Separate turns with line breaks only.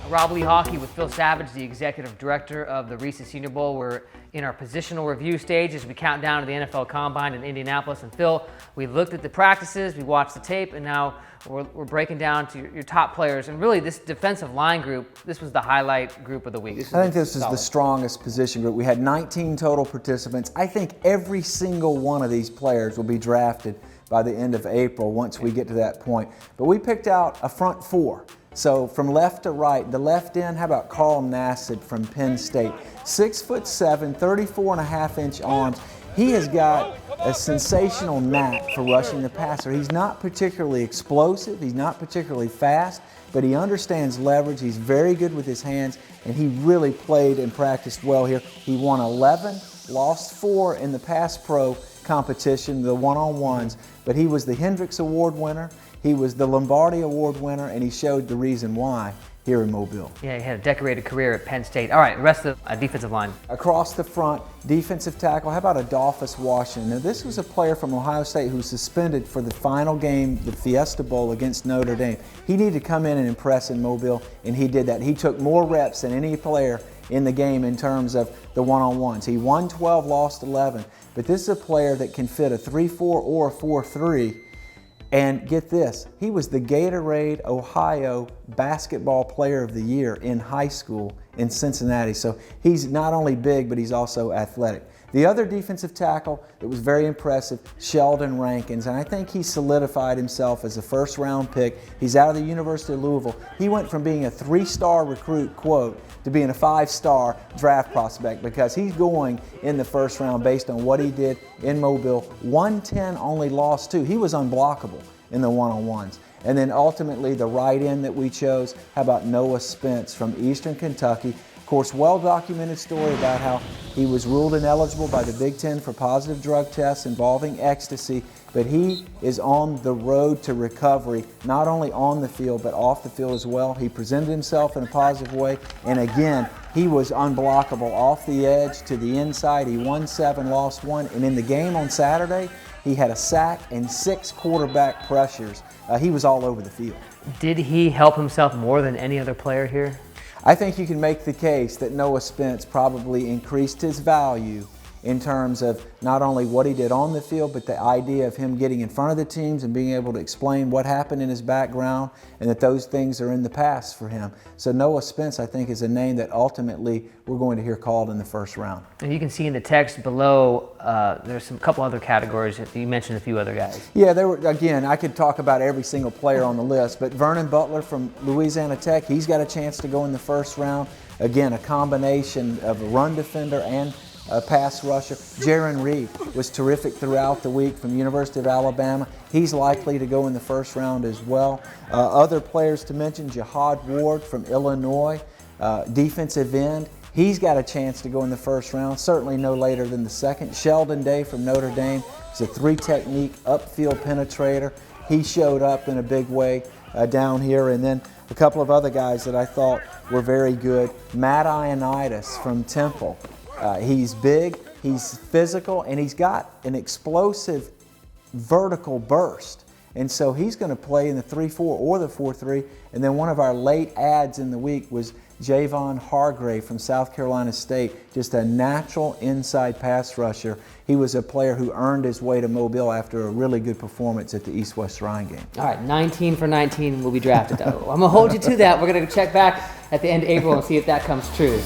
Rob Lee Hockey with Phil Savage, the executive director of the Reese's Senior Bowl. We're in our positional review stage as we count down to the NFL Combine in Indianapolis. And Phil, we looked at the practices, we watched the tape, and now we're breaking down to your top players. And really, this defensive line group, this was the highlight group of the week.
I think this is the strongest position group. We had 19 total participants. I think every single one of these players will be drafted by the end of April once we get to that point. But we picked out a front four. So from left to right, the left end, how about Carl Nassib from Penn State? 6'7", 34.5-inch arms. He has got a sensational knack for rushing the passer. He's not particularly explosive, he's not particularly fast, but he understands leverage. He's very good with his hands, and he really played and practiced well here. He won 11, lost 4 in the pass pro competition, the one-on-ones, but he was the Hendricks Award winner. He was the Lombardi Award winner, and he showed the reason why here in Mobile.
Yeah, he had a decorated career at Penn State. All right, the rest of the defensive line.
Across the front, defensive tackle, how about Adolphus Washington? Now, this was a player from Ohio State who was suspended for the final game, the Fiesta Bowl against Notre Dame. He needed to come in and impress in Mobile, and he did that. He took more reps than any player in the game in terms of the one-on-ones. He won 12, lost 11, but this is a player that can fit a 3-4 or a 4-3. And get this, he was the Gatorade Ohio Basketball Player of the Year in high school in Cincinnati. So he's not only big, but he's also athletic. The other defensive tackle that was very impressive, Sheldon Rankins, and I think he solidified himself as a first-round pick. He's out of the University of Louisville. He went from being a 3-star recruit, quote, to being a 5-star draft prospect because he's going in the first round based on what he did in Mobile. 110 only lost 2. He was unblockable in the one-on-ones. And then ultimately the right end that we chose, how about Noah Spence from Eastern Kentucky? Of course, well-documented story about how he was ruled ineligible by the Big Ten for positive drug tests involving ecstasy, but he is on the road to recovery, not only on the field, but off the field as well. He presented himself in a positive way, and again, he was unblockable off the edge to the inside. He won 7, lost 1, and in the game on Saturday, he had a sack and 6 quarterback pressures. He was all over the field.
Did he help himself more than any other player here?
I think you can make the case that Noah Spence probably increased his value in terms of not only what he did on the field, but the idea of him getting in front of the teams and being able to explain what happened in his background and that those things are in the past for him. So Noah Spence, I think, is a name that ultimately we're going to hear called in the first round.
And you can see in the text below, there's a couple other categories. You mentioned a few other guys.
Yeah, there were, again, I could talk about every single player on the list, but Vernon Butler from Louisiana Tech, he's got a chance to go in the first round. Again, a combination of a run defender and a pass rusher. Jaron Reed was terrific throughout the week from University of Alabama. He's likely to go in the first round as well. Other players to mention, Jihad Ward from Illinois, defensive end. He's got a chance to go in the first round, certainly no later than the second. Sheldon Day from Notre Dame is a 3-technique upfield penetrator. He showed up in a big way down here. And then a couple of other guys that I thought were very good. Matt Ioannidis from Temple. He's big, he's physical, and he's got an explosive vertical burst. And so he's going to play in the 3-4 or the 4-3. And then one of our late adds in the week was Javon Hargrave from South Carolina State, just a natural inside pass rusher. He was a player who earned his way to Mobile after a really good performance at the East-West Shrine game.
All right, 19 for 19 will be drafted, though. I'm going to hold you to that. We're going to check back at the end of April and see if that comes true.